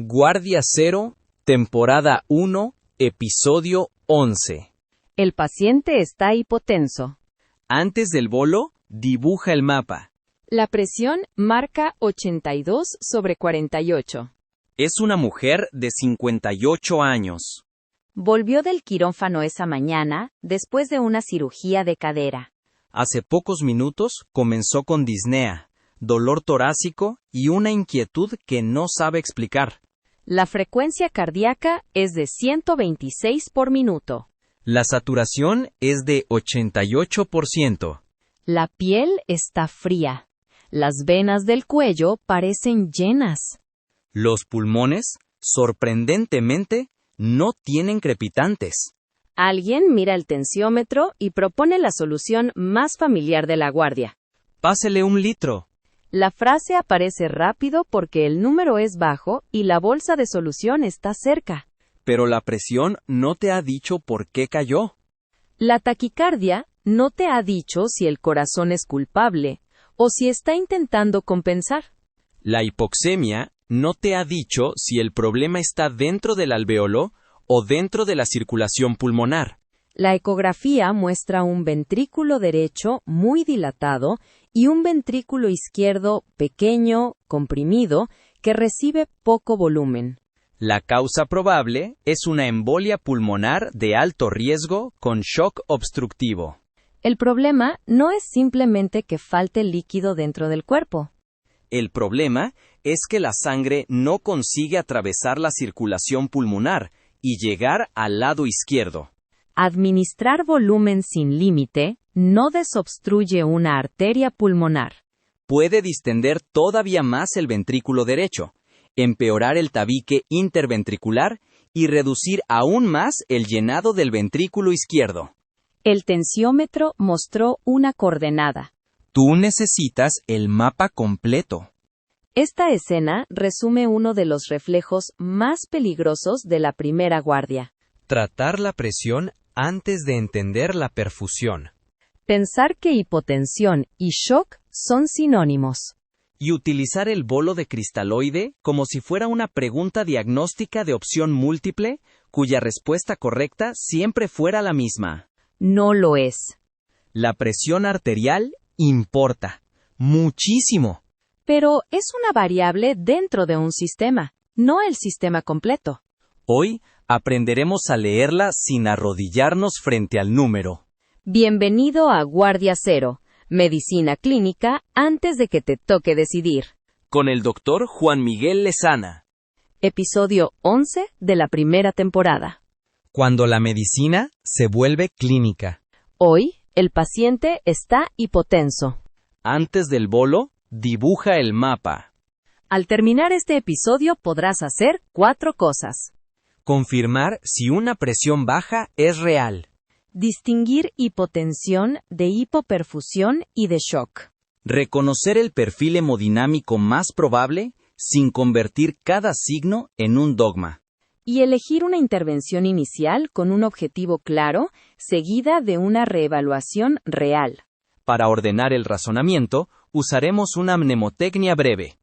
Guardia Cero, temporada 1, episodio 11. El paciente está hipotenso. Antes del bolo, dibuja el mapa. La presión marca 82/48. Es una mujer de 58 años. Volvió del quirófano esa mañana, después de una cirugía de cadera. Hace pocos minutos comenzó con disnea, dolor torácico y una inquietud que no sabe explicar. La frecuencia cardíaca es de 126 por minuto. La saturación es de 88%. La piel está fría. Las venas del cuello parecen llenas. Los pulmones, sorprendentemente, no tienen crepitantes. Alguien mira el tensiómetro y propone la solución más familiar de la guardia. Pásele 1 litro. La frase aparece rápido porque el número es bajo y la bolsa de solución está cerca. Pero la presión no te ha dicho por qué cayó. La taquicardia no te ha dicho si el corazón es culpable o si está intentando compensar. La hipoxemia no te ha dicho si el problema está dentro del alvéolo o dentro de la circulación pulmonar. La ecografía muestra un ventrículo derecho muy dilatado y un ventrículo izquierdo pequeño, comprimido, que recibe poco volumen. La causa probable es una embolia pulmonar de alto riesgo con shock obstructivo. El problema no es simplemente que falte líquido dentro del cuerpo. El problema es que la sangre no consigue atravesar la circulación pulmonar y llegar al lado izquierdo. Administrar volumen sin límite no desobstruye una arteria pulmonar. Puede distender todavía más el ventrículo derecho, empeorar el tabique interventricular y reducir aún más el llenado del ventrículo izquierdo. El tensiómetro mostró una coordenada. Tú necesitas el mapa completo. Esta escena resume uno de los reflejos más peligrosos de la primera guardia. Tratar la presión antes de entender la perfusión. Pensar que hipotensión y shock son sinónimos. Y utilizar el bolo de cristaloide como si fuera una pregunta diagnóstica de opción múltiple, cuya respuesta correcta siempre fuera la misma. No lo es. La presión arterial importa muchísimo. Pero es una variable dentro de un sistema, no el sistema completo. Hoy aprenderemos a leerla sin arrodillarnos frente al número. Bienvenido a Guardia Cero, medicina clínica antes de que te toque decidir. Con el doctor Juan Miguel Lezana. Episodio 11 de la primera temporada. Cuando la medicina se vuelve clínica. Hoy, el paciente está hipotenso. Antes del bolo, dibuja el mapa. Al terminar este episodio podrás hacer 4 cosas. Confirmar si una presión baja es real. Distinguir hipotensión de hipoperfusión y de shock. Reconocer el perfil hemodinámico más probable sin convertir cada signo en un dogma. Y elegir una intervención inicial con un objetivo claro, seguida de una reevaluación real. Para ordenar el razonamiento, usaremos una mnemotecnia breve.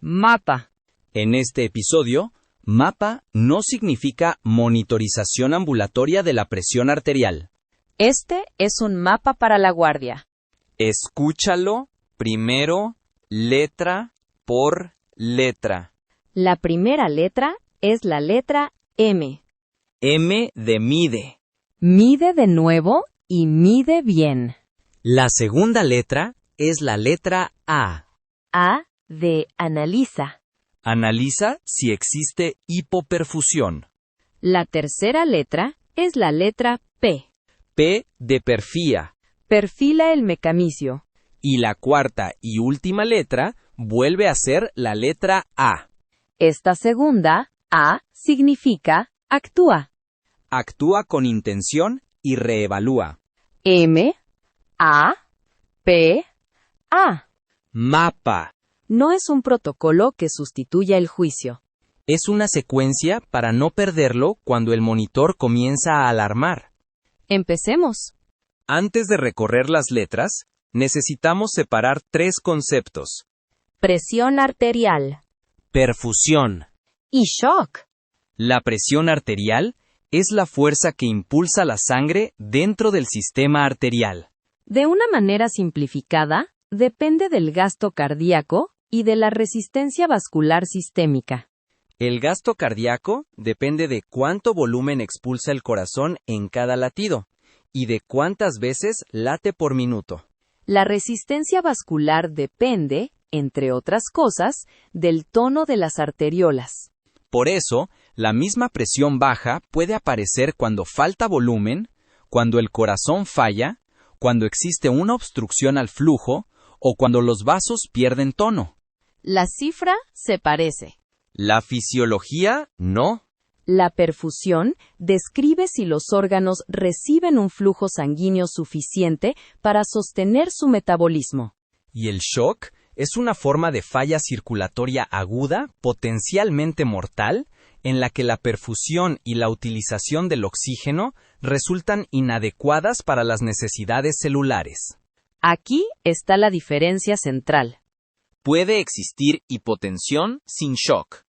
Mapa. En este episodio, mapa no significa monitorización ambulatoria de la presión arterial. Este es un mapa para la guardia. Escúchalo primero, letra por letra. La primera letra es la letra M. M de mide. Mide de nuevo y mide bien. La segunda letra es la letra A. A de analiza. Analiza si existe hipoperfusión. La tercera letra es la letra P. P de perfía. Perfila el mecanismo. Y la cuarta y última letra vuelve a ser la letra A. Esta segunda, A, significa actúa. Actúa con intención y reevalúa. M, A, P, A. Mapa. No es un protocolo que sustituya el juicio. Es una secuencia para no perderlo cuando el monitor comienza a alarmar. Empecemos. Antes de recorrer las letras, necesitamos separar 3 conceptos. Presión arterial. Perfusión. Y shock. La presión arterial es la fuerza que impulsa la sangre dentro del sistema arterial. De una manera simplificada, depende del gasto cardíaco y de la resistencia vascular sistémica. El gasto cardíaco depende de cuánto volumen expulsa el corazón en cada latido y de cuántas veces late por minuto. La resistencia vascular depende, entre otras cosas, del tono de las arteriolas. Por eso, la misma presión baja puede aparecer cuando falta volumen, cuando el corazón falla, cuando existe una obstrucción al flujo o cuando los vasos pierden tono. La cifra se parece. La fisiología, no. La perfusión describe si los órganos reciben un flujo sanguíneo suficiente para sostener su metabolismo. Y el shock es una forma de falla circulatoria aguda, potencialmente mortal, en la que la perfusión y la utilización del oxígeno resultan inadecuadas para las necesidades celulares. Aquí está la diferencia central. Puede existir hipotensión sin shock.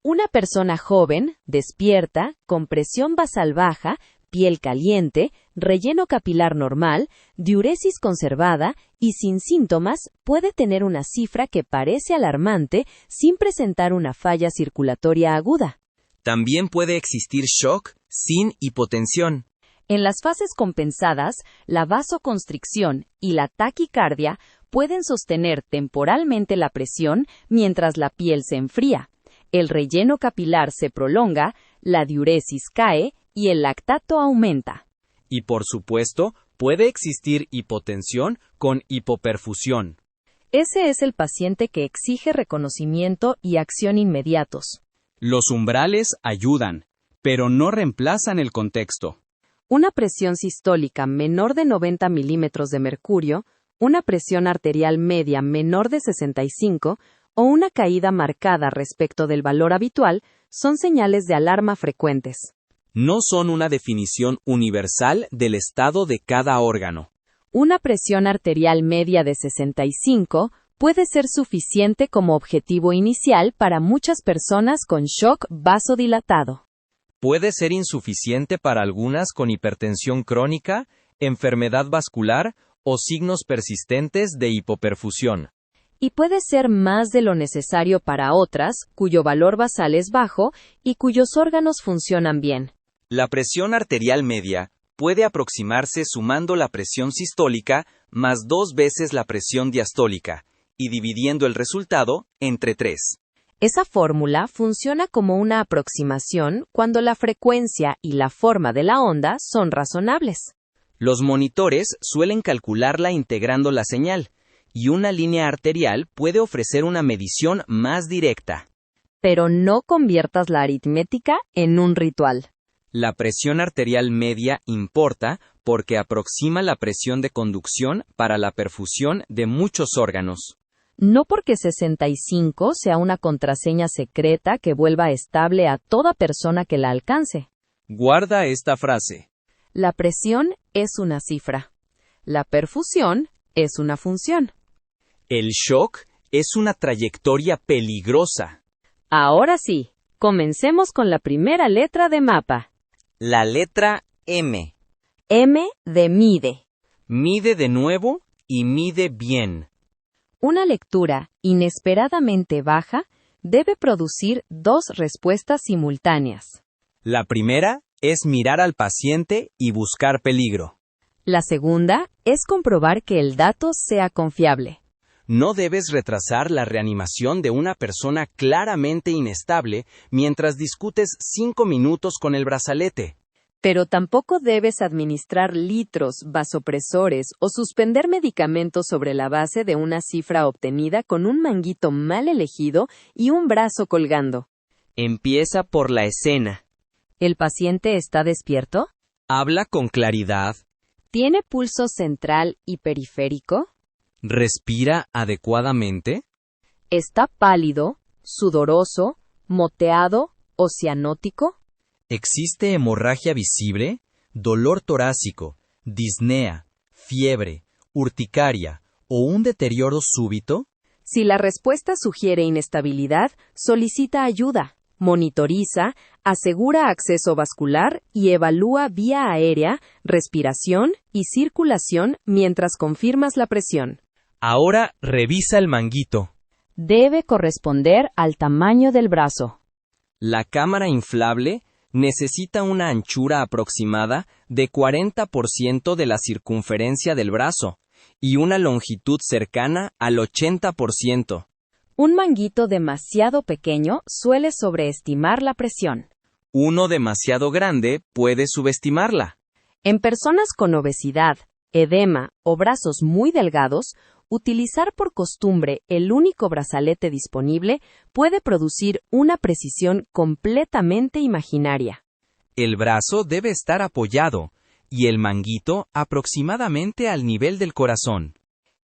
Una persona joven, despierta, con presión basal baja, piel caliente, relleno capilar normal, diuresis conservada y sin síntomas puede tener una cifra que parece alarmante sin presentar una falla circulatoria aguda. También puede existir shock sin hipotensión. En las fases compensadas, la vasoconstricción y la taquicardia pueden sostener temporalmente la presión mientras la piel se enfría. El relleno capilar se prolonga, la diuresis cae y el lactato aumenta. Y por supuesto, puede existir hipotensión con hipoperfusión. Ese es el paciente que exige reconocimiento y acción inmediatos. Los umbrales ayudan, pero no reemplazan el contexto. Una presión sistólica menor de 90 milímetros de mercurio, una presión arterial media menor de 65 o una caída marcada respecto del valor habitual son señales de alarma frecuentes. No son una definición universal del estado de cada órgano. Una presión arterial media de 65 puede ser suficiente como objetivo inicial para muchas personas con shock vasodilatado. Puede ser insuficiente para algunas con hipertensión crónica, enfermedad vascular o signos persistentes de hipoperfusión. Y puede ser más de lo necesario para otras, cuyo valor basal es bajo y cuyos órganos funcionan bien. La presión arterial media puede aproximarse sumando la presión sistólica más 2 veces la presión diastólica y dividiendo el resultado entre 3. Esa fórmula funciona como una aproximación cuando la frecuencia y la forma de la onda son razonables. Los monitores suelen calcularla integrando la señal, y una línea arterial puede ofrecer una medición más directa. Pero no conviertas la aritmética en un ritual. La presión arterial media importa porque aproxima la presión de conducción para la perfusión de muchos órganos. No porque 65 sea una contraseña secreta que vuelva estable a toda persona que la alcance. Guarda esta frase. La presión es una cifra. La perfusión es una función. El shock es una trayectoria peligrosa. Ahora sí, comencemos con la primera letra de mapa. La letra M. M de mide. Mide de nuevo y mide bien. Una lectura inesperadamente baja debe producir 2 respuestas simultáneas. La primera es mirar al paciente y buscar peligro. La segunda es comprobar que el dato sea confiable. No debes retrasar la reanimación de una persona claramente inestable mientras discutes 5 minutos con el brazalete. Pero tampoco debes administrar litros, vasopresores o suspender medicamentos sobre la base de una cifra obtenida con un manguito mal elegido y un brazo colgando. Empieza por la escena. ¿El paciente está despierto? Habla con claridad. ¿Tiene pulso central y periférico? ¿Respira adecuadamente? ¿Está pálido, sudoroso, moteado o cianótico? ¿Existe hemorragia visible, dolor torácico, disnea, fiebre, urticaria o un deterioro súbito? Si la respuesta sugiere inestabilidad, solicita ayuda. Monitoriza, asegura acceso vascular y evalúa vía aérea, respiración y circulación mientras confirmas la presión. Ahora revisa el manguito. Debe corresponder al tamaño del brazo. La cámara inflable necesita una anchura aproximada de 40% de la circunferencia del brazo y una longitud cercana al 80%. Un manguito demasiado pequeño suele sobreestimar la presión. Uno demasiado grande puede subestimarla. En personas con obesidad, edema o brazos muy delgados, utilizar por costumbre el único brazalete disponible puede producir una precisión completamente imaginaria. El brazo debe estar apoyado y el manguito aproximadamente al nivel del corazón.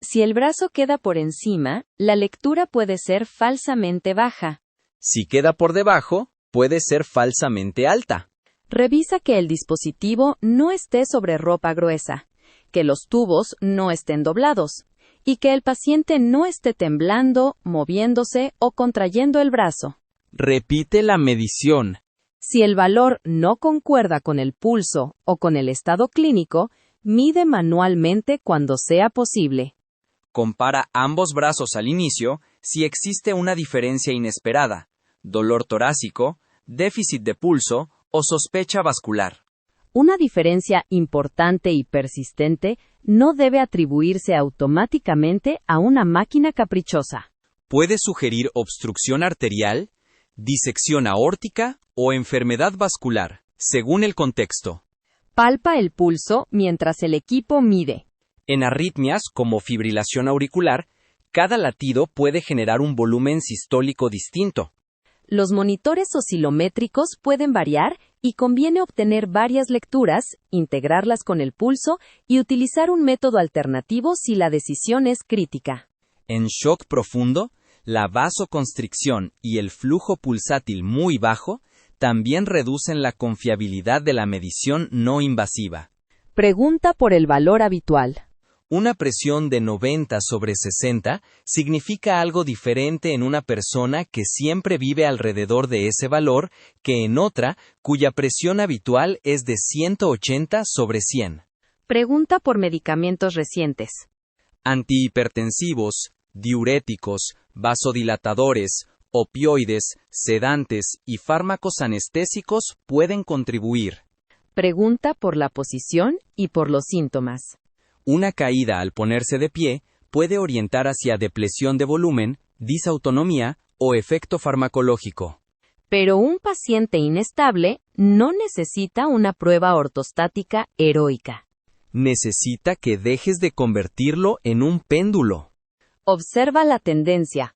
Si el brazo queda por encima, la lectura puede ser falsamente baja. Si queda por debajo, puede ser falsamente alta. Revisa que el dispositivo no esté sobre ropa gruesa, que los tubos no estén doblados y que el paciente no esté temblando, moviéndose o contrayendo el brazo. Repite la medición. Si el valor no concuerda con el pulso o con el estado clínico, mide manualmente cuando sea posible. Compara ambos brazos al inicio si existe una diferencia inesperada, dolor torácico, déficit de pulso o sospecha vascular. Una diferencia importante y persistente no debe atribuirse automáticamente a una máquina caprichosa. Puede sugerir obstrucción arterial, disección aórtica o enfermedad vascular, según el contexto. Palpa el pulso mientras el equipo mide. En arritmias como fibrilación auricular, cada latido puede generar un volumen sistólico distinto. Los monitores oscilométricos pueden variar y conviene obtener varias lecturas, integrarlas con el pulso y utilizar un método alternativo si la decisión es crítica. En shock profundo, la vasoconstricción y el flujo pulsátil muy bajo también reducen la confiabilidad de la medición no invasiva. Pregunta por el valor habitual. Una presión de 90/60 significa algo diferente en una persona que siempre vive alrededor de ese valor que en otra cuya presión habitual es de 180/100. Pregunta por medicamentos recientes. Antihipertensivos, diuréticos, vasodilatadores, opioides, sedantes y fármacos anestésicos pueden contribuir. Pregunta por la posición y por los síntomas. Una caída al ponerse de pie puede orientar hacia depresión de volumen, disautonomía o efecto farmacológico. Pero un paciente inestable no necesita una prueba ortostática heroica. Necesita que dejes de convertirlo en un péndulo. Observa la tendencia.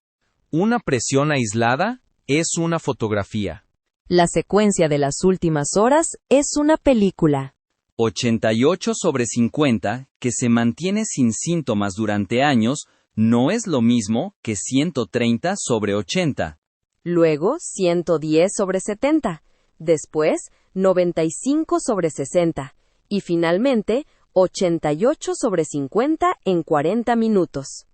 Una presión aislada es una fotografía. La secuencia de las últimas horas es una película. 88/50, que se mantiene sin síntomas durante años, no es lo mismo que 130/80. Luego 110/70. Después 95/60. Y finalmente 88/50 en 40 minutos.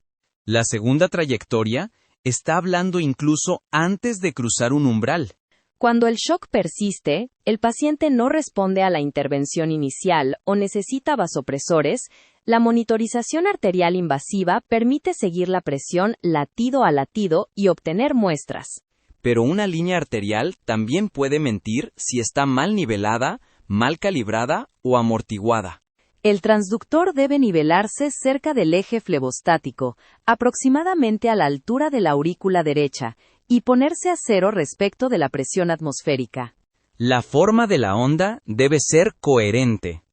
La segunda trayectoria está hablando incluso antes de cruzar un umbral. Cuando el shock persiste, el paciente no responde a la intervención inicial o necesita vasopresores, la monitorización arterial invasiva permite seguir la presión latido a latido y obtener muestras. Pero una línea arterial también puede mentir si está mal nivelada, mal calibrada o amortiguada. El transductor debe nivelarse cerca del eje flebostático, aproximadamente a la altura de la aurícula derecha, y ponerse a cero respecto de la presión atmosférica. La forma de la onda debe ser coherente.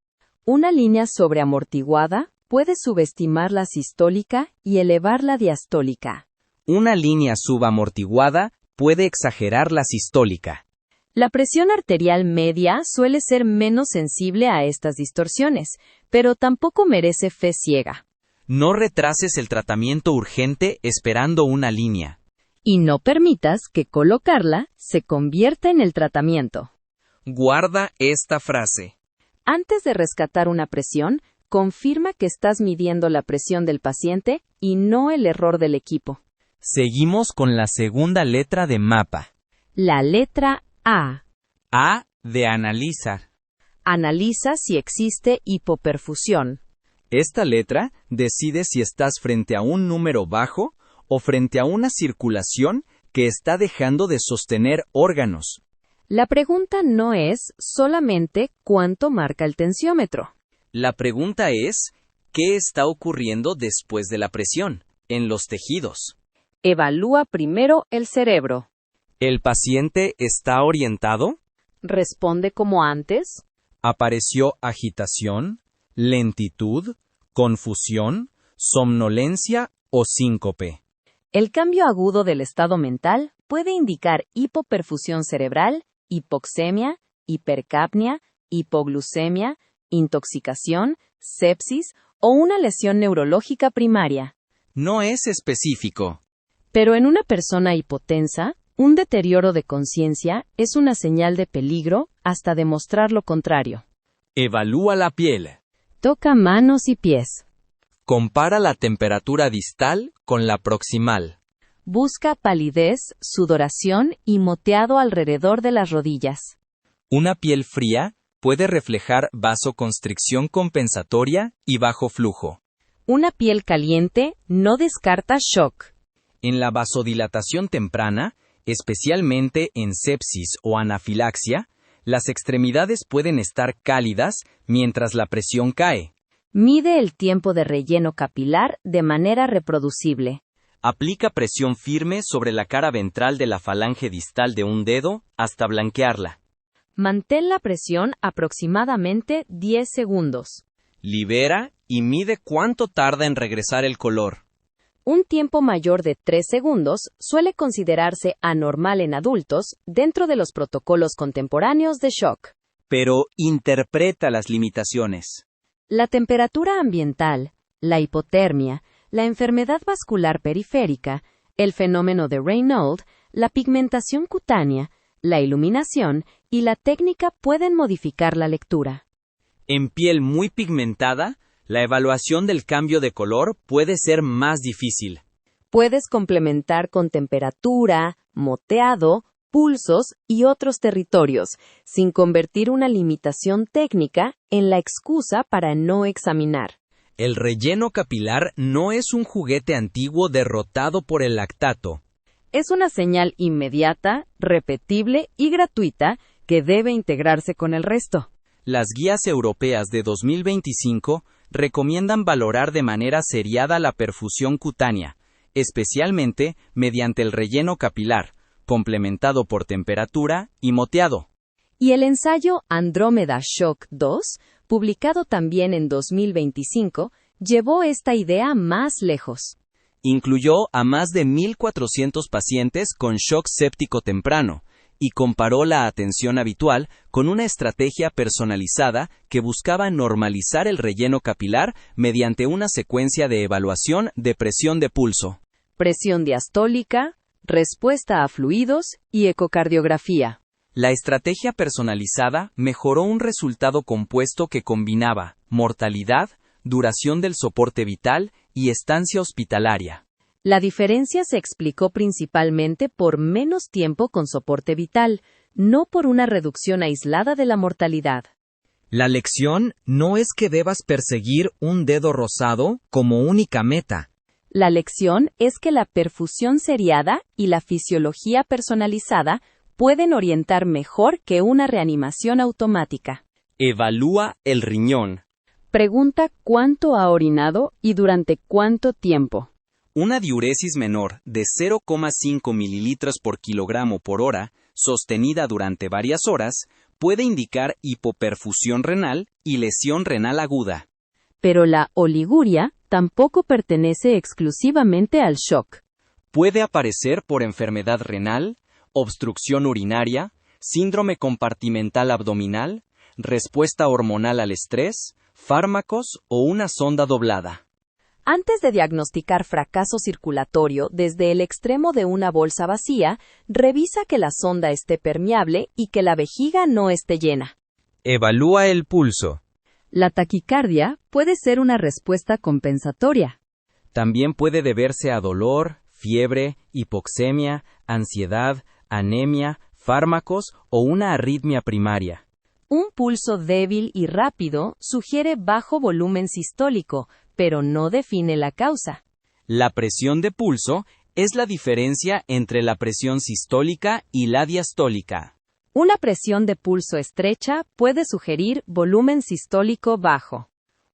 Una línea sobreamortiguada puede subestimar la sistólica y elevar la diastólica. Una línea subamortiguada puede exagerar la sistólica. La presión arterial media suele ser menos sensible a estas distorsiones, pero tampoco merece fe ciega. No retrases el tratamiento urgente esperando una línea. Y no permitas que colocarla se convierta en el tratamiento. Guarda esta frase. Antes de rescatar una presión, confirma que estás midiendo la presión del paciente y no el error del equipo. Seguimos con la segunda letra de MAPA. La letra A. A de analizar. Analiza si existe hipoperfusión. Esta letra decide si estás frente a un número bajo o frente a una circulación que está dejando de sostener órganos. La pregunta no es solamente cuánto marca el tensiómetro. La pregunta es, ¿qué está ocurriendo después de la presión en los tejidos? Evalúa primero el cerebro. ¿El paciente está orientado? ¿Responde como antes? ¿Apareció agitación, lentitud, confusión, somnolencia o síncope? El cambio agudo del estado mental puede indicar hipoperfusión cerebral, hipoxemia, hipercapnia, hipoglucemia, intoxicación, sepsis o una lesión neurológica primaria. No es específico. Pero en una persona hipotensa, un deterioro de conciencia es una señal de peligro hasta demostrar lo contrario. Evalúa la piel. Toca manos y pies. Compara la temperatura distal con la proximal. Busca palidez, sudoración y moteado alrededor de las rodillas. Una piel fría puede reflejar vasoconstricción compensatoria y bajo flujo. Una piel caliente no descarta shock. En la vasodilatación temprana, especialmente en sepsis o anafilaxia, las extremidades pueden estar cálidas mientras la presión cae. Mide el tiempo de relleno capilar de manera reproducible. Aplica presión firme sobre la cara ventral de la falange distal de un dedo hasta blanquearla. Mantén la presión aproximadamente 10 segundos. Libera y mide cuánto tarda en regresar el color. Un tiempo mayor de 3 segundos suele considerarse anormal en adultos dentro de los protocolos contemporáneos de shock. Pero interpreta las limitaciones. La temperatura ambiental, la hipotermia, la enfermedad vascular periférica, el fenómeno de Raynaud, la pigmentación cutánea, la iluminación y la técnica pueden modificar la lectura. En piel muy pigmentada, la evaluación del cambio de color puede ser más difícil. Puedes complementar con temperatura, moteado, pulsos y otros territorios, sin convertir una limitación técnica en la excusa para no examinar. El relleno capilar no es un juguete antiguo derrotado por el lactato. Es una señal inmediata, repetible y gratuita que debe integrarse con el resto. Las guías europeas de 2025 recomiendan valorar de manera seriada la perfusión cutánea, especialmente mediante el relleno capilar, complementado por temperatura y moteado. Y el ensayo Andrómeda Shock 2, publicado también en 2025, llevó esta idea más lejos. Incluyó a más de 1.400 pacientes con shock séptico temprano y comparó la atención habitual con una estrategia personalizada que buscaba normalizar el relleno capilar mediante una secuencia de evaluación de presión de pulso, Presión diastólica, respuesta a fluidos y ecocardiografía. La estrategia personalizada mejoró un resultado compuesto que combinaba mortalidad, duración del soporte vital y estancia hospitalaria. La diferencia se explicó principalmente por menos tiempo con soporte vital, no por una reducción aislada de la mortalidad. La lección no es que debas perseguir un dedo rosado como única meta. La lección es que la perfusión seriada y la fisiología personalizada pueden orientar mejor que una reanimación automática. Evalúa el riñón. Pregunta cuánto ha orinado y durante cuánto tiempo. Una diuresis menor de 0,5 mililitros por kilogramo por hora, sostenida durante varias horas, puede indicar hipoperfusión renal y lesión renal aguda. Pero la oliguria tampoco pertenece exclusivamente al shock. Puede aparecer por enfermedad renal, obstrucción urinaria, síndrome compartimental abdominal, respuesta hormonal al estrés, fármacos o una sonda doblada. Antes de diagnosticar fracaso circulatorio desde el extremo de una bolsa vacía, revisa que la sonda esté permeable y que la vejiga no esté llena. Evalúa el pulso. La taquicardia puede ser una respuesta compensatoria. También puede deberse a dolor, fiebre, hipoxemia, ansiedad, anemia, fármacos o una arritmia primaria. Un pulso débil y rápido sugiere bajo volumen sistólico, pero no define la causa. La presión de pulso es la diferencia entre la presión sistólica y la diastólica. Una presión de pulso estrecha puede sugerir volumen sistólico bajo.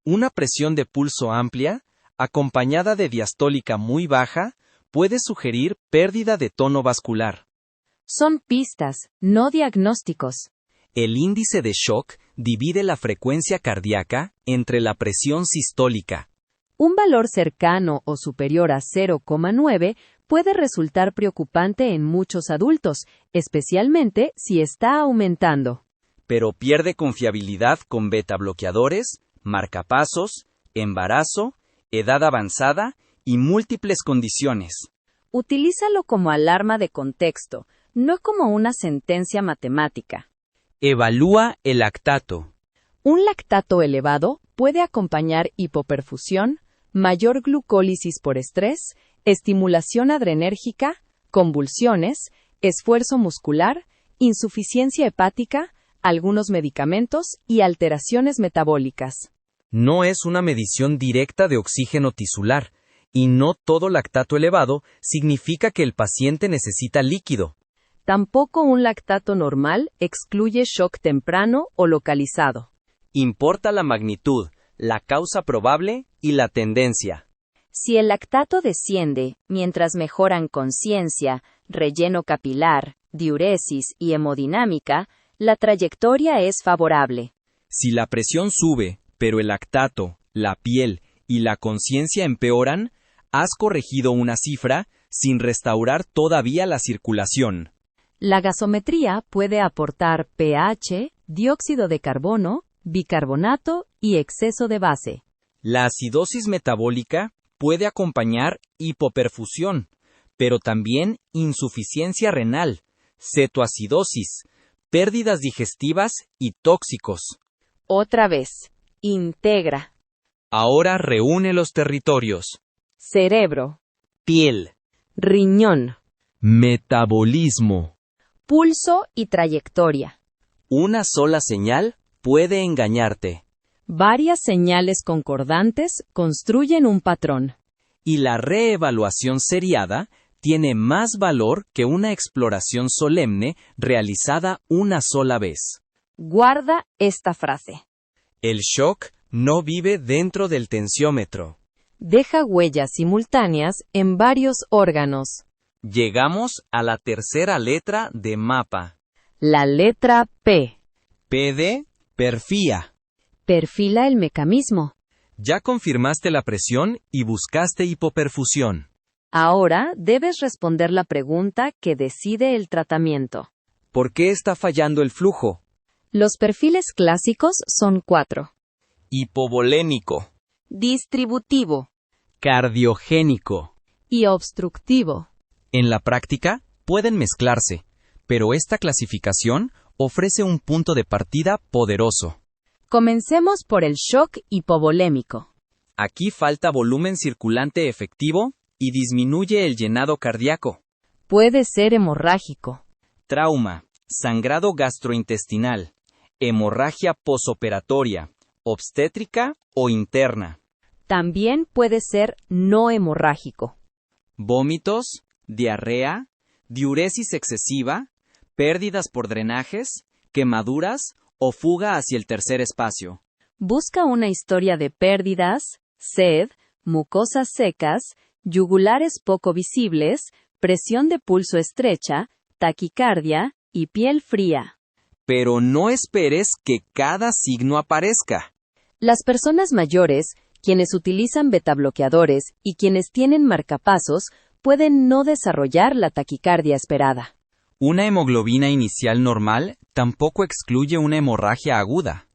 Una presión de pulso amplia, acompañada de diastólica muy baja, puede sugerir pérdida de tono vascular. Son pistas, no diagnósticos. El índice de shock divide la frecuencia cardíaca entre la presión sistólica. Un valor cercano o superior a 0,9 puede resultar preocupante en muchos adultos, especialmente si está aumentando. Pero pierde confiabilidad con beta bloqueadores, marcapasos, embarazo, edad avanzada y múltiples condiciones. Utilízalo como alarma de contexto, no como una sentencia matemática. Evalúa el lactato. Un lactato elevado puede acompañar hipoperfusión, mayor glucólisis por estrés, estimulación adrenérgica, convulsiones, esfuerzo muscular, insuficiencia hepática, algunos medicamentos y alteraciones metabólicas. No es una medición directa de oxígeno tisular, y no todo lactato elevado significa que el paciente necesita líquido. Tampoco un lactato normal excluye shock temprano o localizado. Importa la magnitud, la causa probable y la tendencia. Si el lactato desciende mientras mejoran conciencia, relleno capilar, diuresis y hemodinámica, la trayectoria es favorable. Si la presión sube, pero el lactato, la piel y la conciencia empeoran, has corregido una cifra sin restaurar todavía la circulación. La gasometría puede aportar pH, dióxido de carbono, bicarbonato y exceso de base. La acidosis metabólica puede acompañar hipoperfusión, pero también insuficiencia renal, cetoacidosis, pérdidas digestivas y tóxicos. Otra vez, integra. Ahora reúne los territorios. Cerebro, Piel, riñón, metabolismo. pulso y trayectoria. Una sola señal puede engañarte. Varias señales concordantes construyen un patrón. Y la reevaluación seriada tiene más valor que una exploración solemne realizada una sola vez. Guarda esta frase. El shock no vive dentro del tensiómetro. Deja huellas simultáneas en varios órganos. Llegamos a la tercera letra de mapa. La letra P. P de perfía. Perfila el mecanismo. Ya confirmaste la presión y buscaste hipoperfusión. Ahora debes responder la pregunta que decide el tratamiento. ¿Por qué está fallando el flujo? Los perfiles clásicos son 4. Hipovolémico, Distributivo cardiogénico. y obstructivo. En la práctica, pueden mezclarse, pero esta clasificación ofrece un punto de partida poderoso. Comencemos por el shock hipovolémico. Aquí falta volumen circulante efectivo y disminuye el llenado cardíaco. Puede ser hemorrágico. Trauma, sangrado gastrointestinal, hemorragia posoperatoria, obstétrica o interna. También puede ser no hemorrágico. Vómitos, diarrea, diuresis excesiva, pérdidas por drenajes, quemaduras o fuga hacia el tercer espacio. Busca una historia de pérdidas, sed, mucosas secas, yugulares poco visibles, presión de pulso estrecha, taquicardia y piel fría. Pero no esperes que cada signo aparezca. Las personas mayores, quienes utilizan betabloqueadores y quienes tienen marcapasos, pueden no desarrollar la taquicardia esperada. Una hemoglobina inicial normal tampoco excluye una hemorragia aguda.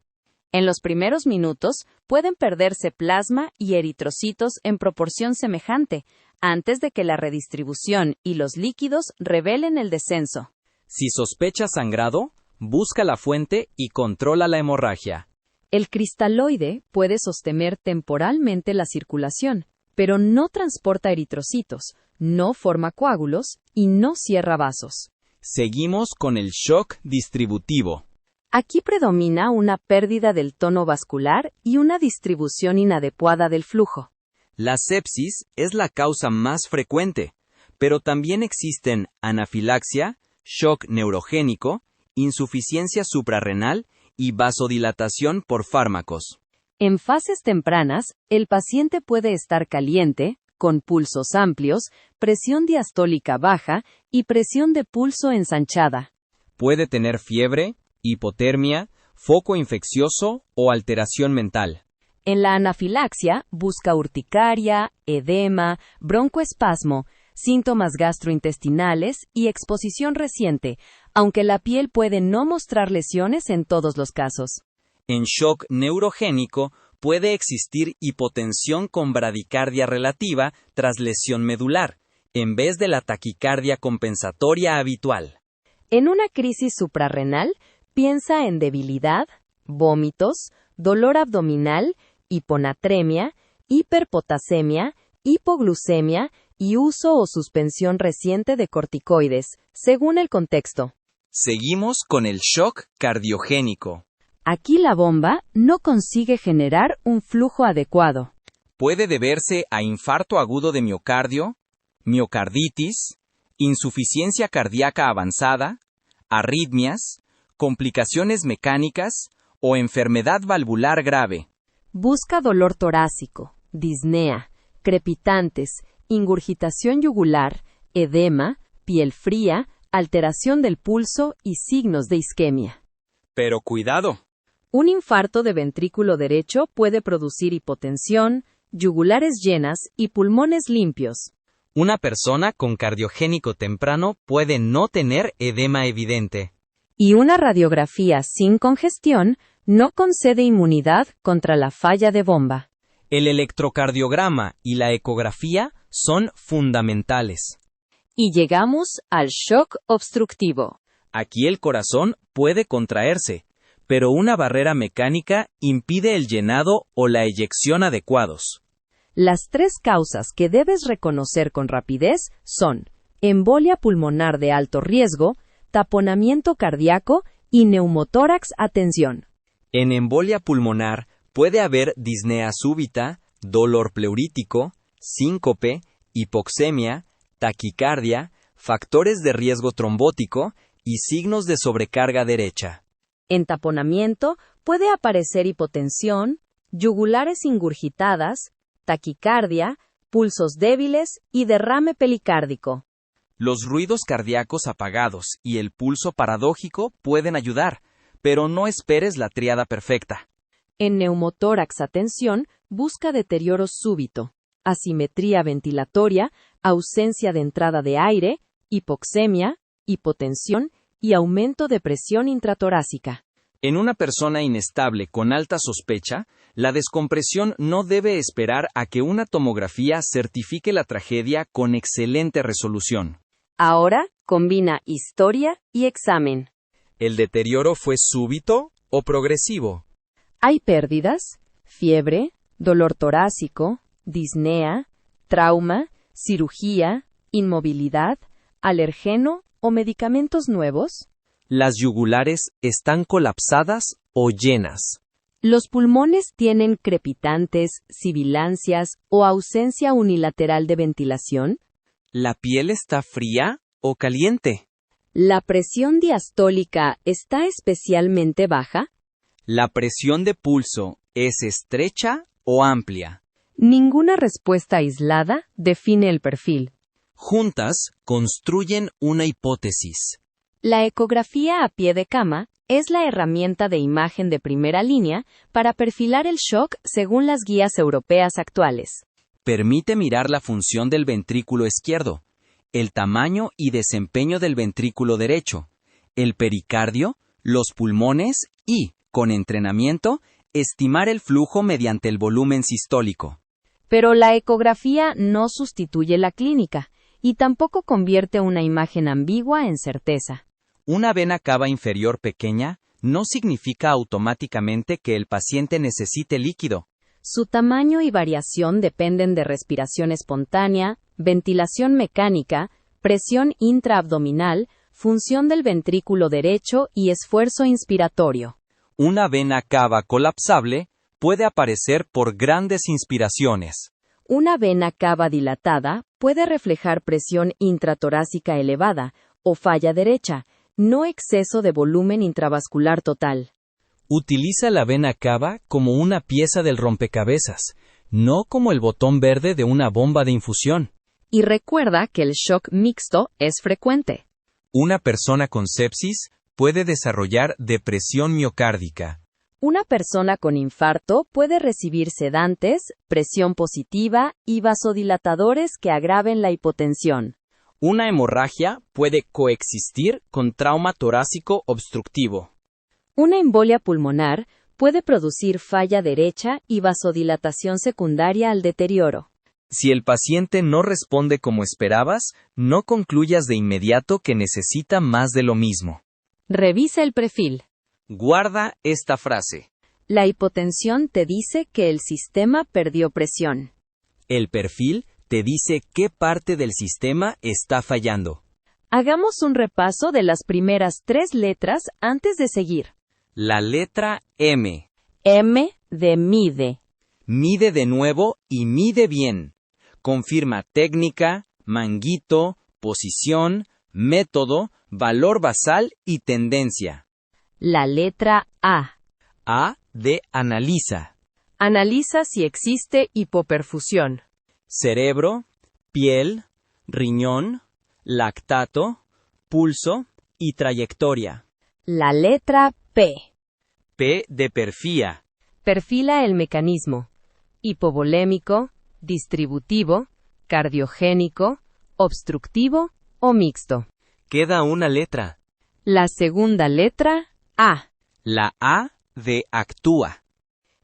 En los primeros minutos pueden perderse plasma y eritrocitos en proporción semejante, antes de que la redistribución y los líquidos revelen el descenso. Si sospechas sangrado, busca la fuente y controla la hemorragia. El cristaloide puede sostener temporalmente la circulación, pero no transporta eritrocitos, no forma coágulos y no cierra vasos. Seguimos con el shock distributivo. Aquí predomina una pérdida del tono vascular y una distribución inadecuada del flujo. La sepsis es la causa más frecuente, pero también existen anafilaxia, shock neurogénico, insuficiencia suprarrenal y vasodilatación por fármacos. En fases tempranas, el paciente puede estar caliente, con pulsos amplios, presión diastólica baja y presión de pulso ensanchada. Puede tener fiebre, hipotermia, foco infeccioso o alteración mental. En la anafilaxia, busca urticaria, edema, broncoespasmo, síntomas gastrointestinales y exposición reciente, aunque la piel puede no mostrar lesiones en todos los casos. En shock neurogénico puede existir hipotensión con bradicardia relativa tras lesión medular, en vez de la taquicardia compensatoria habitual. En una crisis suprarrenal, piensa en debilidad, vómitos, dolor abdominal, hiponatremia, hiperpotasemia, hipoglucemia y uso o suspensión reciente de corticoides, según el contexto. Seguimos con el shock cardiogénico. Aquí la bomba no consigue generar un flujo adecuado. Puede deberse a infarto agudo de miocardio, miocarditis, insuficiencia cardíaca avanzada, arritmias, complicaciones mecánicas o enfermedad valvular grave. Busca dolor torácico, disnea, crepitantes, ingurgitación yugular, edema, piel fría, alteración del pulso y signos de isquemia. Pero cuidado. Un infarto de ventrículo derecho puede producir hipotensión, yugulares llenas y pulmones limpios. Una persona con cardiogénico temprano puede no tener edema evidente. Y una radiografía sin congestión no concede inmunidad contra la falla de bomba. El electrocardiograma y la ecografía son fundamentales. Y llegamos al shock obstructivo. Aquí el corazón puede contraerse, pero una barrera mecánica impide el llenado o la eyección adecuados. Las tres causas que debes reconocer con rapidez son embolia pulmonar de alto riesgo, taponamiento cardíaco y neumotórax a tensión. En embolia pulmonar puede haber disnea súbita, dolor pleurítico, síncope, hipoxemia, taquicardia, factores de riesgo trombótico y signos de sobrecarga derecha. En taponamiento puede aparecer hipotensión, yugulares ingurgitadas, taquicardia, pulsos débiles y derrame pericárdico. Los ruidos cardíacos apagados y el pulso paradójico pueden ayudar, pero no esperes la tríada perfecta. En neumotórax a tensión, busca deterioro súbito, asimetría ventilatoria, ausencia de entrada de aire, hipoxemia, hipotensión y aumento de presión intratorácica. En una persona inestable con alta sospecha, la descompresión no debe esperar a que una tomografía certifique la tragedia con excelente resolución. Ahora, combina historia y examen. ¿El deterioro fue súbito o progresivo? Hay pérdidas, fiebre, dolor torácico, disnea, trauma, cirugía, inmovilidad, alergeno o medicamentos nuevos. ¿Las yugulares están colapsadas o llenas? Los pulmones tienen crepitantes, sibilancias o ausencia unilateral de ventilación. ¿La piel está fría o caliente? ¿La presión diastólica está especialmente baja? ¿La presión de pulso es estrecha o amplia? Ninguna respuesta aislada define el perfil. Juntas construyen una hipótesis. La ecografía a pie de cama es la herramienta de imagen de primera línea para perfilar el shock según las guías europeas actuales. Permite mirar la función del ventrículo izquierdo, el tamaño y desempeño del ventrículo derecho, el pericardio, los pulmones y, con entrenamiento, estimar el flujo mediante el volumen sistólico. Pero la ecografía no sustituye la clínica y tampoco convierte una imagen ambigua en certeza. Una vena cava inferior pequeña no significa automáticamente que el paciente necesite líquido. Su tamaño y variación dependen de respiración espontánea, ventilación mecánica, presión intraabdominal, función del ventrículo derecho y esfuerzo inspiratorio. Una vena cava colapsable puede aparecer por grandes inspiraciones. Una vena cava dilatada puede reflejar presión intratorácica elevada o falla derecha, no exceso de volumen intravascular total. Utiliza la vena cava como una pieza del rompecabezas, no como el botón verde de una bomba de infusión. Y recuerda que el shock mixto es frecuente. Una persona con sepsis puede desarrollar depresión miocárdica. Una persona con infarto puede recibir sedantes, presión positiva y vasodilatadores que agraven la hipotensión. Una hemorragia puede coexistir con trauma torácico obstructivo. Una embolia pulmonar puede producir falla derecha y vasodilatación secundaria al deterioro. Si el paciente no responde como esperabas, no concluyas de inmediato que necesita más de lo mismo. Revisa el perfil. Guarda esta frase. La hipotensión te dice que el sistema perdió presión. El perfil te dice qué parte del sistema está fallando. Hagamos un repaso de las primeras 3 letras antes de seguir. La letra M. M de mide. Mide de nuevo y mide bien. Confirma técnica, manguito, posición, método, valor basal y tendencia. La letra A. A de analiza. Analiza si existe hipoperfusión. Cerebro, piel, riñón, lactato, pulso y trayectoria. La letra P. P de perfía. Perfila el mecanismo. Hipovolémico, distributivo, cardiogénico, obstructivo o mixto. Queda una letra. La segunda letra, A. La A de actúa.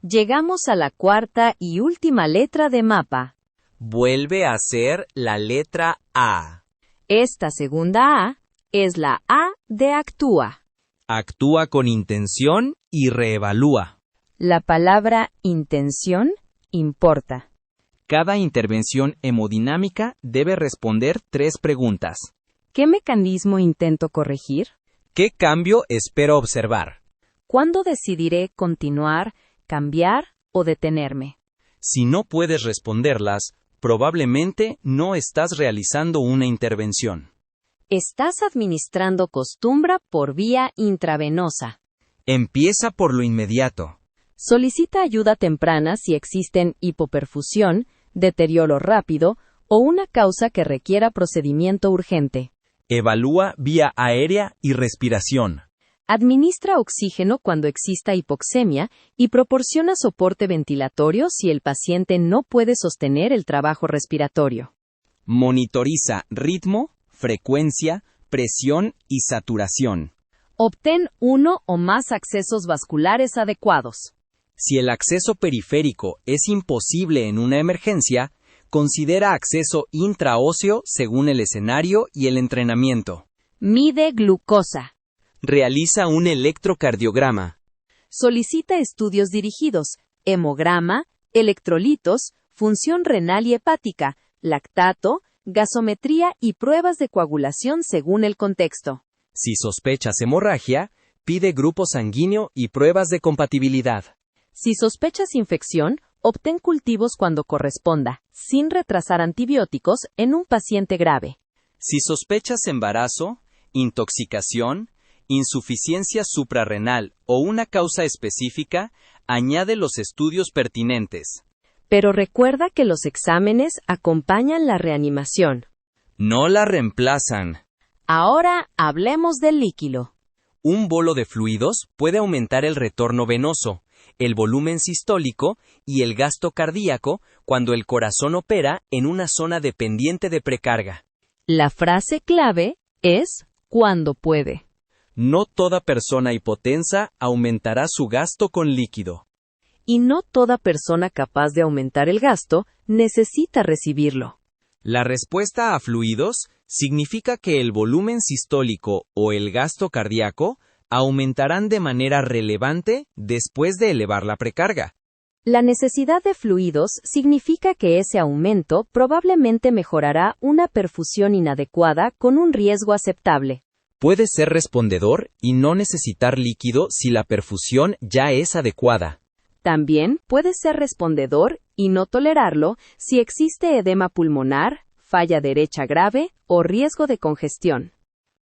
Llegamos a la cuarta y última letra de mapa. Vuelve a ser la letra A. Esta segunda A es la A de actúa. Actúa con intención y reevalúa. La palabra intención importa. Cada intervención hemodinámica debe responder 3 preguntas. ¿Qué mecanismo intento corregir? ¿Qué cambio espero observar? ¿Cuándo decidiré continuar, cambiar o detenerme? Si no puedes responderlas, probablemente no estás realizando una intervención. Estás administrando Costumbra por vía intravenosa. Empieza por lo inmediato. Solicita ayuda temprana si existen hipoperfusión, deterioro rápido o una causa que requiera procedimiento urgente. Evalúa vía aérea y respiración. Administra oxígeno cuando exista hipoxemia y proporciona soporte ventilatorio si el paciente no puede sostener el trabajo respiratorio. Monitoriza ritmo, frecuencia, presión y saturación. Obtén 1 o más accesos vasculares adecuados. Si el acceso periférico es imposible en una emergencia, considera acceso intraóseo según el escenario y el entrenamiento. Mide glucosa. Realiza un electrocardiograma. Solicita estudios dirigidos, hemograma, electrolitos, función renal y hepática, lactato, gasometría y pruebas de coagulación según el contexto. Si sospechas hemorragia, pide grupo sanguíneo y pruebas de compatibilidad. Si sospechas infección, obtén cultivos cuando corresponda, sin retrasar antibióticos en un paciente grave. Si sospechas embarazo, intoxicación, insuficiencia suprarrenal o una causa específica, añade los estudios pertinentes. Pero recuerda que los exámenes acompañan la reanimación. No la reemplazan. Ahora hablemos del líquido. Un bolo de fluidos puede aumentar el retorno venoso, el volumen sistólico y el gasto cardíaco cuando el corazón opera en una zona dependiente de precarga. La frase clave es cuando puede. No toda persona hipotensa aumentará su gasto con líquido. Y no toda persona capaz de aumentar el gasto necesita recibirlo. La respuesta a fluidos significa que el volumen sistólico o el gasto cardíaco aumentarán de manera relevante después de elevar la precarga. La necesidad de fluidos significa que ese aumento probablemente mejorará una perfusión inadecuada con un riesgo aceptable. Puede ser respondedor y no necesitar líquido si la perfusión ya es adecuada. También puede ser respondedor y no tolerarlo si existe edema pulmonar, falla derecha grave o riesgo de congestión.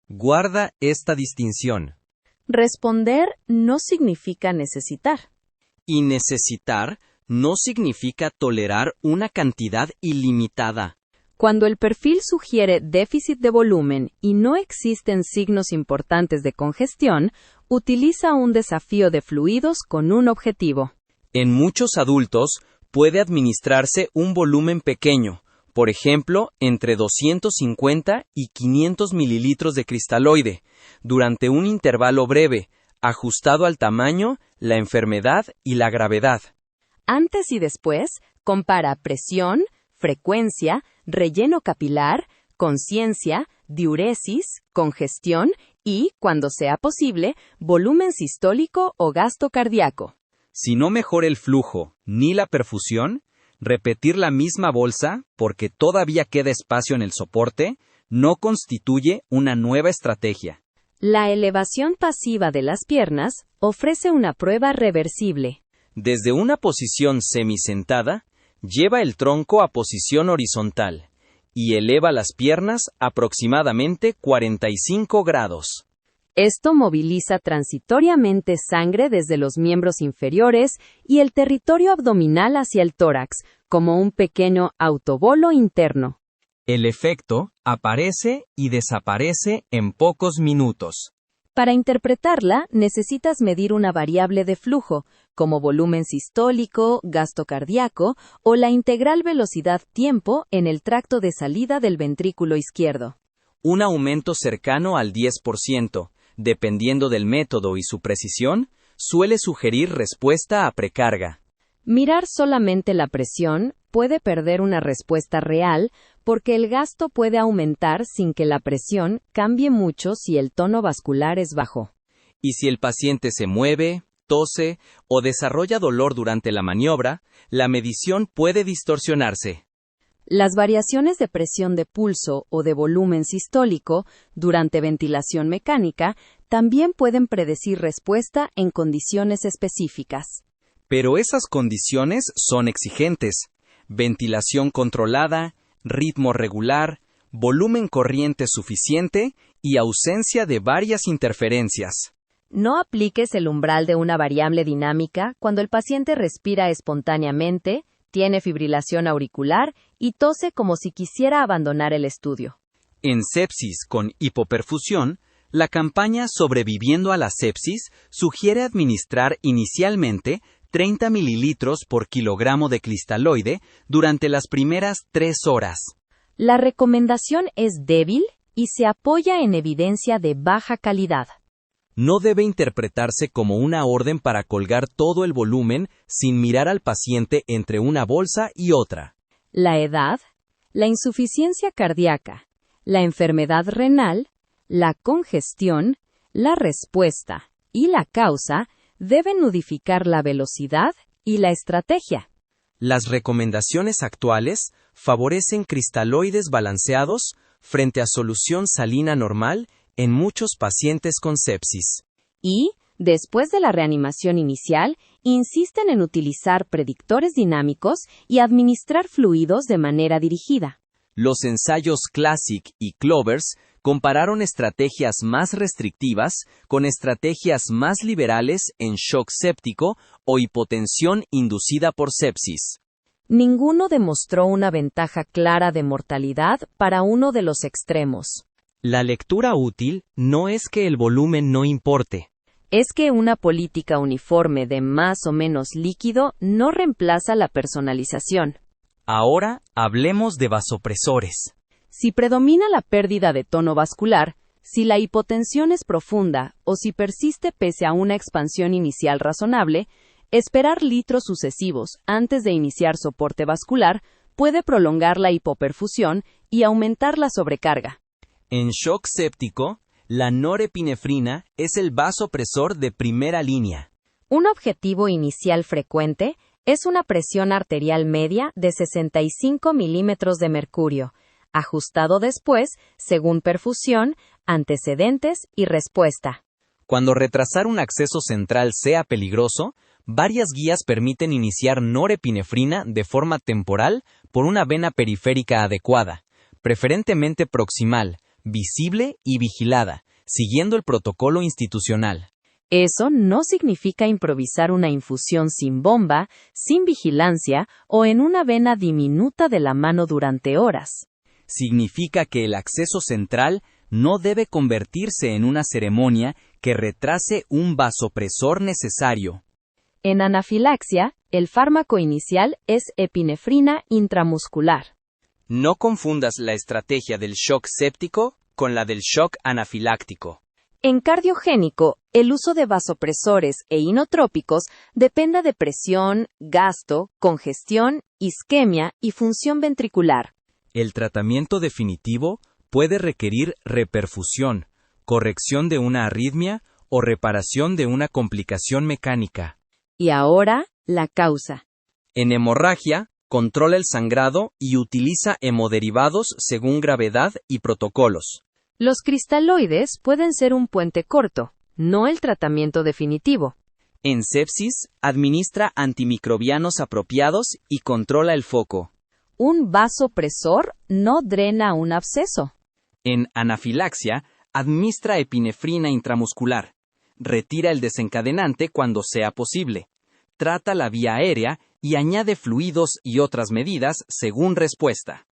Guarda esta distinción. Responder no significa necesitar. Y necesitar no significa tolerar una cantidad ilimitada. Cuando el perfil sugiere déficit de volumen y no existen signos importantes de congestión, utiliza un desafío de fluidos con un objetivo. En muchos adultos puede administrarse un volumen pequeño, por ejemplo, entre 250 y 500 mililitros de cristaloide, durante un intervalo breve, ajustado al tamaño, la enfermedad y la gravedad. Antes y después, compara presión, frecuencia, relleno capilar, conciencia, diuresis, congestión y, cuando sea posible, volumen sistólico o gasto cardíaco. Si no mejora el flujo ni la perfusión, repetir la misma bolsa, porque todavía queda espacio en el soporte, no constituye una nueva estrategia. La elevación pasiva de las piernas ofrece una prueba reversible. Desde una posición semisentada, lleva el tronco a posición horizontal y eleva las piernas aproximadamente 45 grados. Esto moviliza transitoriamente sangre desde los miembros inferiores y el territorio abdominal hacia el tórax, como un pequeño autobolo interno. El efecto aparece y desaparece en pocos minutos. Para interpretarla, necesitas medir una variable de flujo, como volumen sistólico, gasto cardíaco o la integral velocidad-tiempo en el tracto de salida del ventrículo izquierdo. Un aumento cercano al 10%, dependiendo del método y su precisión, suele sugerir respuesta a precarga. Mirar solamente la presión puede perder una respuesta real porque el gasto puede aumentar sin que la presión cambie mucho si el tono vascular es bajo. Y si el paciente se mueve, tose o desarrolla dolor durante la maniobra, la medición puede distorsionarse. Las variaciones de presión de pulso o de volumen sistólico durante ventilación mecánica también pueden predecir respuesta en condiciones específicas. Pero esas condiciones son exigentes: ventilación controlada, ritmo regular, volumen corriente suficiente y ausencia de varias interferencias. No apliques el umbral de una variable dinámica cuando el paciente respira espontáneamente, tiene fibrilación auricular y tose como si quisiera abandonar el estudio. En sepsis con hipoperfusión, la campaña Sobreviviendo a la sepsis sugiere administrar inicialmente 30 mililitros por kilogramo de cristaloide durante las primeras 3 horas. La recomendación es débil y se apoya en evidencia de baja calidad. No debe interpretarse como una orden para colgar todo el volumen sin mirar al paciente entre una bolsa y otra. La edad, la insuficiencia cardíaca, la enfermedad renal, la congestión, la respuesta y la causa deben nudificar la velocidad y la estrategia. Las recomendaciones actuales favorecen cristaloides balanceados frente a solución salina normal en muchos pacientes con sepsis. Y, después de la reanimación inicial, insisten en utilizar predictores dinámicos y administrar fluidos de manera dirigida. Los ensayos Classic y Clovers compararon estrategias más restrictivas con estrategias más liberales en shock séptico o hipotensión inducida por sepsis. Ninguno demostró una ventaja clara de mortalidad para uno de los extremos. La lectura útil no es que el volumen no importe. Es que una política uniforme de más o menos líquido no reemplaza la personalización. Ahora hablemos de vasopresores. Si predomina la pérdida de tono vascular, si la hipotensión es profunda o si persiste pese a una expansión inicial razonable, esperar litros sucesivos antes de iniciar soporte vascular puede prolongar la hipoperfusión y aumentar la sobrecarga. En shock séptico, la norepinefrina es el vasopresor de primera línea. Un objetivo inicial frecuente es una presión arterial media de 65 milímetros de mercurio, ajustado después, según perfusión, antecedentes y respuesta. Cuando retrasar un acceso central sea peligroso, varias guías permiten iniciar norepinefrina de forma temporal por una vena periférica adecuada, preferentemente proximal, visible y vigilada, siguiendo el protocolo institucional. Eso no significa improvisar una infusión sin bomba, sin vigilancia o en una vena diminuta de la mano durante horas. Significa que el acceso central no debe convertirse en una ceremonia que retrase un vasopresor necesario. En anafilaxia, el fármaco inicial es epinefrina intramuscular. No confundas la estrategia del shock séptico con la del shock anafiláctico. En cardiogénico, el uso de vasopresores e inotrópicos depende de presión, gasto, congestión, isquemia y función ventricular. El tratamiento definitivo puede requerir reperfusión, corrección de una arritmia o reparación de una complicación mecánica. Y ahora, la causa. En hemorragia, controla el sangrado y utiliza hemoderivados según gravedad y protocolos. Los cristaloides pueden ser un puente corto, no el tratamiento definitivo. En sepsis, administra antimicrobianos apropiados y controla el foco. Un vasopresor no drena un absceso. En anafilaxia, administra epinefrina intramuscular. Retira el desencadenante cuando sea posible. Trata la vía aérea y añade fluidos y otras medidas según respuesta.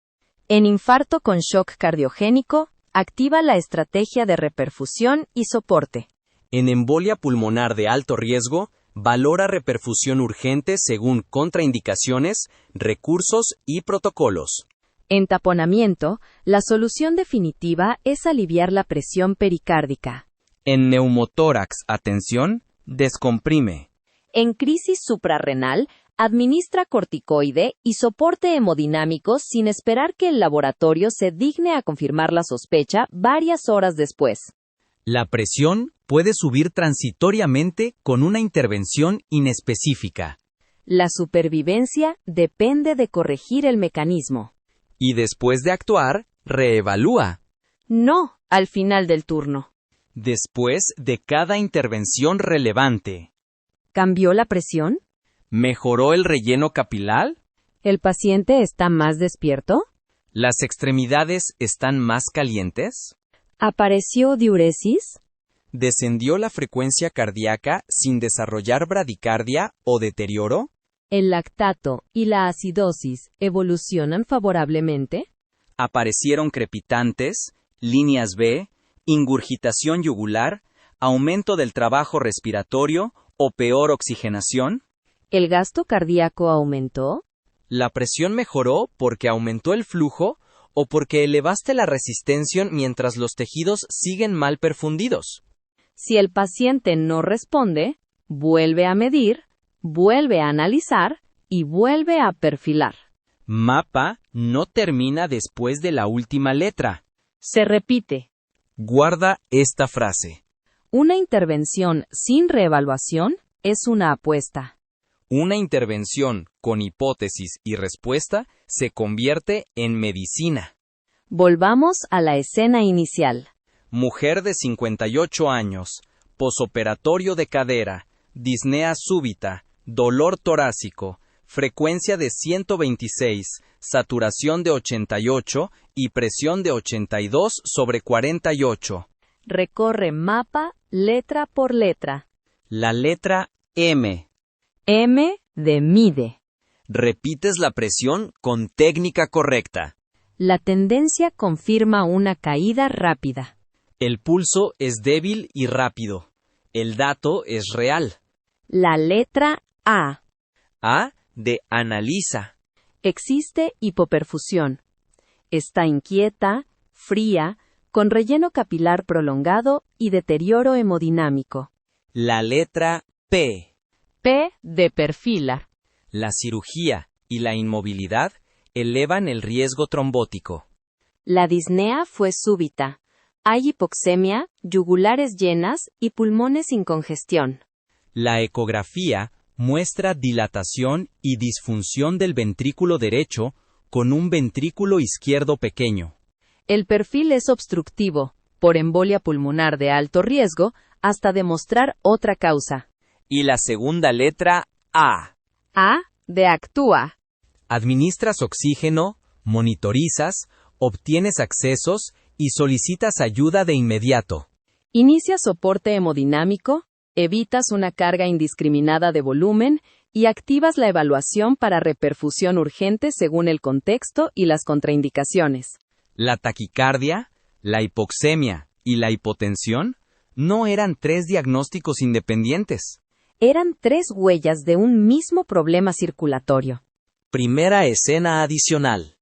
En infarto con shock cardiogénico, activa la estrategia de reperfusión y soporte. En embolia pulmonar de alto riesgo, valora reperfusión urgente según contraindicaciones, recursos y protocolos. En taponamiento, la solución definitiva es aliviar la presión pericárdica. En neumotórax, atención, descomprime. En crisis suprarrenal, administra corticoide y soporte hemodinámico sin esperar que el laboratorio se digne a confirmar la sospecha varias horas después. La presión puede subir transitoriamente con una intervención inespecífica. La supervivencia depende de corregir el mecanismo. Y después de actuar, reevalúa. No, al final del turno. Después de cada intervención relevante. ¿Cambió la presión? ¿Mejoró el relleno capilar? ¿El paciente está más despierto? ¿Las extremidades están más calientes? ¿Apareció diuresis? ¿Descendió la frecuencia cardíaca sin desarrollar bradicardia o deterioro? ¿El lactato y la acidosis evolucionan favorablemente? ¿Aparecieron crepitantes, líneas B, ingurgitación yugular, aumento del trabajo respiratorio o peor oxigenación? ¿El gasto cardíaco aumentó? ¿La presión mejoró porque aumentó el flujo o porque elevaste la resistencia mientras los tejidos siguen mal perfundidos? Si el paciente no responde, vuelve a medir, vuelve a analizar y vuelve a perfilar. MAPA no termina después de la última letra. Se repite. Guarda esta frase. Una intervención sin reevaluación es una apuesta. Una intervención con hipótesis y respuesta se convierte en medicina. Volvamos a la escena inicial. Mujer de 58 años, posoperatorio de cadera, disnea súbita, dolor torácico, frecuencia de 126, saturación de 88 y presión de 82/48. Recorre mapa letra por letra. La letra M. M de mide. Repites la presión con técnica correcta. La tendencia confirma una caída rápida. El pulso es débil y rápido. El dato es real. La letra A. A de analiza. Existe hipoperfusión. Está inquieta, fría, con relleno capilar prolongado y deterioro hemodinámico. La letra P. P de perfila. La cirugía y la inmovilidad elevan el riesgo trombótico. La disnea fue súbita. Hay hipoxemia, yugulares llenas y pulmones sin congestión. La ecografía muestra dilatación y disfunción del ventrículo derecho con un ventrículo izquierdo pequeño. El perfil es obstructivo, por embolia pulmonar de alto riesgo, hasta demostrar otra causa. Y la segunda letra A. A, de actúa. Administras oxígeno, monitorizas, obtienes accesos y solicitas ayuda de inmediato. Inicia soporte hemodinámico, evitas una carga indiscriminada de volumen y activas la evaluación para reperfusión urgente según el contexto y las contraindicaciones. La taquicardia, la hipoxemia y la hipotensión no eran 3 diagnósticos independientes. Eran 3 huellas de un mismo problema circulatorio. Primera escena adicional.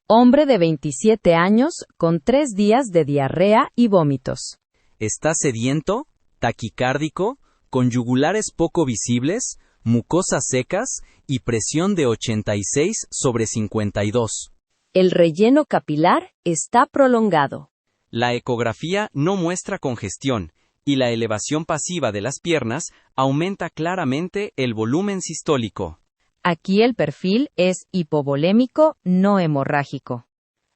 Hombre de 27 años con 3 días de diarrea y vómitos. Está sediento, taquicárdico, con yugulares poco visibles, mucosas secas y presión de 86/52. El relleno capilar está prolongado. La ecografía no muestra congestión y la elevación pasiva de las piernas aumenta claramente el volumen sistólico. Aquí el perfil es hipovolémico, no hemorrágico.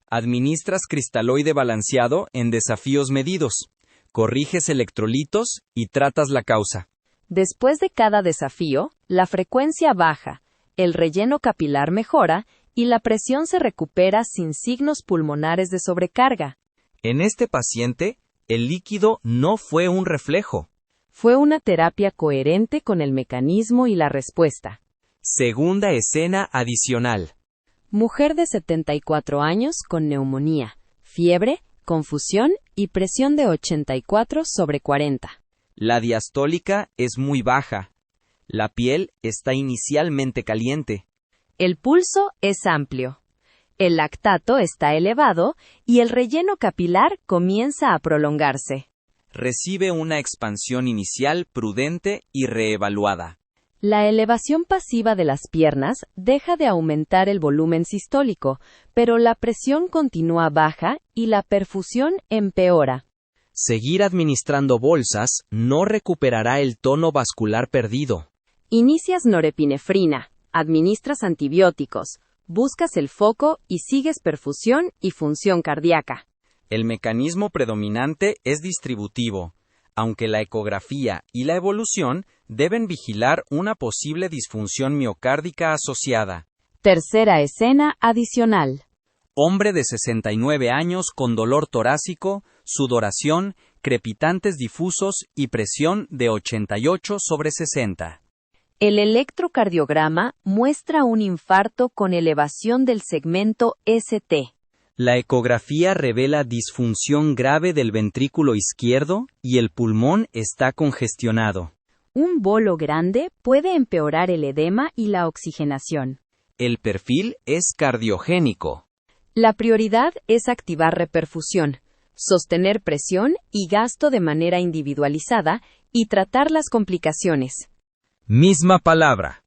Administras cristaloide balanceado en desafíos medidos. Corriges electrolitos y tratas la causa. Después de cada desafío, la frecuencia baja, el relleno capilar mejora y la presión se recupera sin signos pulmonares de sobrecarga. En este paciente, el líquido no fue un reflejo. Fue una terapia coherente con el mecanismo y la respuesta. Segunda escena adicional. Mujer de 74 años con neumonía, fiebre, confusión y presión de 84/40. La diastólica es muy baja. La piel está inicialmente caliente. El pulso es amplio. El lactato está elevado y el relleno capilar comienza a prolongarse. Recibe una expansión inicial prudente y reevaluada. La elevación pasiva de las piernas deja de aumentar el volumen sistólico, pero la presión continúa baja y la perfusión empeora. Seguir administrando bolsas no recuperará el tono vascular perdido. Inicias norepinefrina, administras antibióticos, buscas el foco y sigues perfusión y función cardíaca. El mecanismo predominante es distributivo, aunque la ecografía y la evolución deben vigilar una posible disfunción miocárdica asociada. Tercera escena adicional. Hombre de 69 años con dolor torácico, sudoración, crepitantes difusos y presión de 88/60. El electrocardiograma muestra un infarto con elevación del segmento ST. La ecografía revela disfunción grave del ventrículo izquierdo y el pulmón está congestionado. Un bolo grande puede empeorar el edema y la oxigenación. El perfil es cardiogénico. La prioridad es activar reperfusión, sostener presión y gasto de manera individualizada y tratar las complicaciones. Misma palabra.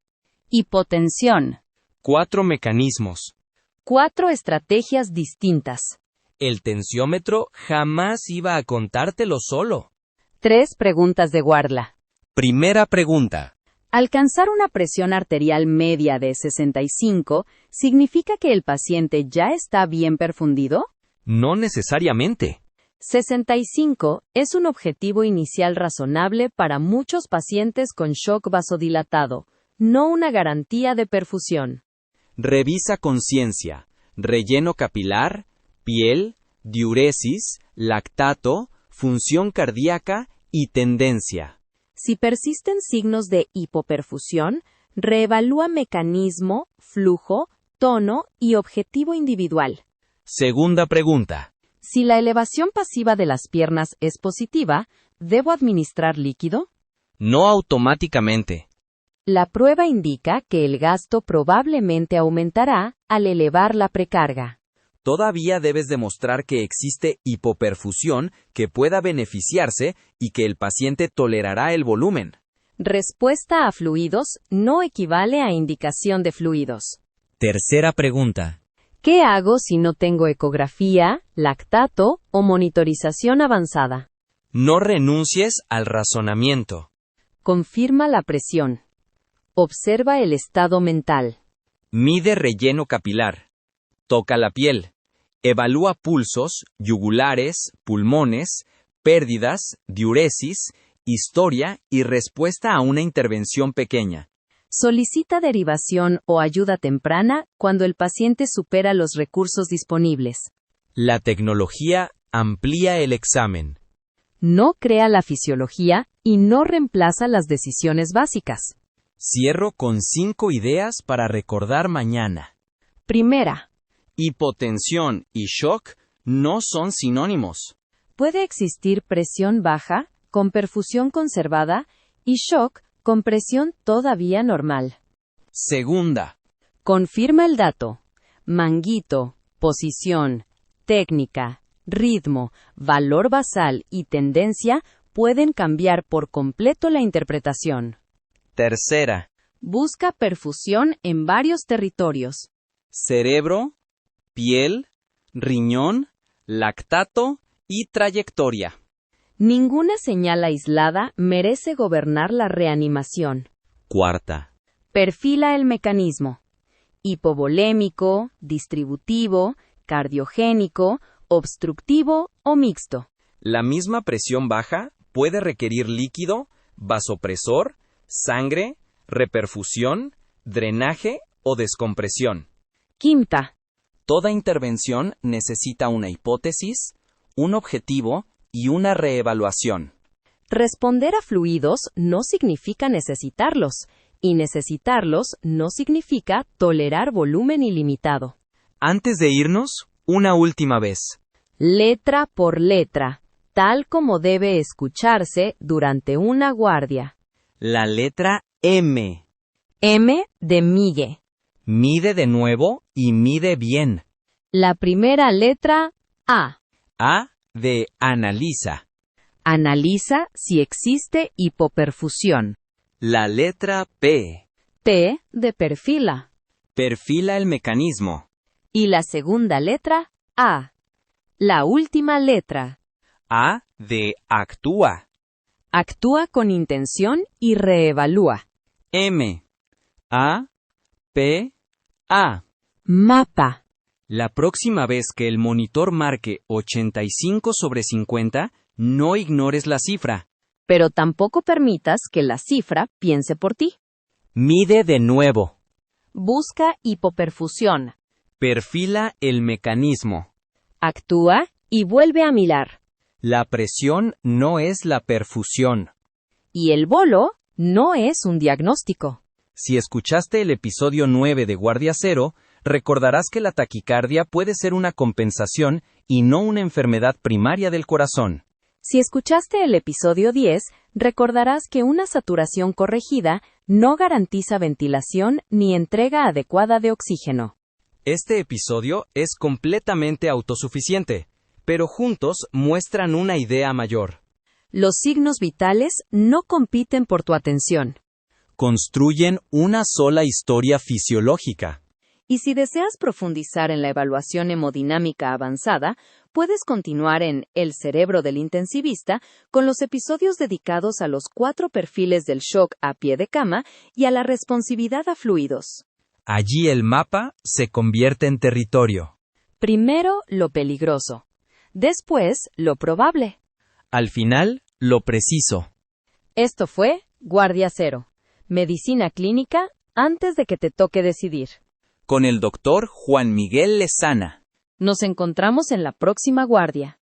Hipotensión. 4 mecanismos. 4 estrategias distintas. El tensiómetro jamás iba a contártelo solo. 3 preguntas de Wardla. Primera pregunta. Alcanzar una presión arterial media de 65 ¿significa que el paciente ya está bien perfundido? No necesariamente. 65 es un objetivo inicial razonable para muchos pacientes con shock vasodilatado, no una garantía de perfusión. Revisa conciencia, relleno capilar, piel, diuresis, lactato, función cardíaca y tendencia. Si persisten signos de hipoperfusión, reevalúa mecanismo, flujo, tono y objetivo individual. Segunda pregunta. Si la elevación pasiva de las piernas es positiva, ¿debo administrar líquido? No automáticamente. La prueba indica que el gasto probablemente aumentará al elevar la precarga. Todavía debes demostrar que existe hipoperfusión que pueda beneficiarse y que el paciente tolerará el volumen. Respuesta a fluidos no equivale a indicación de fluidos. Tercera pregunta. ¿Qué hago si no tengo ecografía, lactato o monitorización avanzada? No renuncies al razonamiento. Confirma la presión. Observa el estado mental. Mide relleno capilar. Toca la piel. Evalúa pulsos, yugulares, pulmones, pérdidas, diuresis, historia y respuesta a una intervención pequeña. Solicita derivación o ayuda temprana cuando el paciente supera los recursos disponibles. La tecnología amplía el examen. No crea la fisiología y no reemplaza las decisiones básicas. Cierro con 5 ideas para recordar mañana. Primera, Hipotensión y shock no son sinónimos. puede existir presión baja, con perfusión conservada, y shock, con presión todavía normal. Segunda, Confirma el dato. Manguito, posición, técnica, ritmo, valor basal y tendencia pueden cambiar por completo la interpretación. tercera, Busca perfusión en varios territorios. cerebro, piel, riñón, lactato y trayectoria. Ninguna señal aislada merece gobernar la reanimación. Cuarta, Perfila el mecanismo. Hipovolémico, distributivo, cardiogénico, obstructivo o mixto. la misma presión baja puede requerir líquido, vasopresor, sangre, reperfusión, drenaje o descompresión. Quinta, Toda intervención necesita una hipótesis, un objetivo y una reevaluación. responder a fluidos no significa necesitarlos, y necesitarlos no significa tolerar volumen ilimitado. Antes de irnos, una última vez. Letra por letra, tal como debe escucharse durante una guardia. La letra M. M de Migue. Mide de nuevo y mide bien. La primera letra, A. A de analiza. Analiza si existe hipoperfusión. La letra P. P de perfila. Perfila el mecanismo. Y la segunda letra, A. La última letra. A de actúa. Actúa con intención y reevalúa. M. A. P. A. Mapa. La próxima vez que el monitor marque 85/50, no ignores la cifra. Pero tampoco permitas que la cifra piense por ti. Mide de nuevo. Busca hipoperfusión. Perfila el mecanismo. Actúa y vuelve a mirar. La presión no es la perfusión. Y el bolo no es un diagnóstico. Si escuchaste el episodio 9 de Guardia Cero, recordarás que la taquicardia puede ser una compensación y no una enfermedad primaria del corazón. Si escuchaste el episodio 10, recordarás que una saturación corregida no garantiza ventilación ni entrega adecuada de oxígeno. Este episodio es completamente autosuficiente, pero juntos muestran una idea mayor. Los signos vitales no compiten por tu atención. Construyen una sola historia fisiológica. Y si deseas profundizar en la evaluación hemodinámica avanzada, puedes continuar en El cerebro del intensivista con los episodios dedicados a los 4 perfiles del shock a pie de cama y a la responsividad a fluidos. Allí el mapa se convierte en territorio. Primero, lo peligroso. Después, lo probable. Al final, lo preciso. Esto fue Guardia Cero. Medicina clínica antes de que te toque decidir. Con el doctor Juan Miguel Lezana. Nos encontramos en la próxima guardia.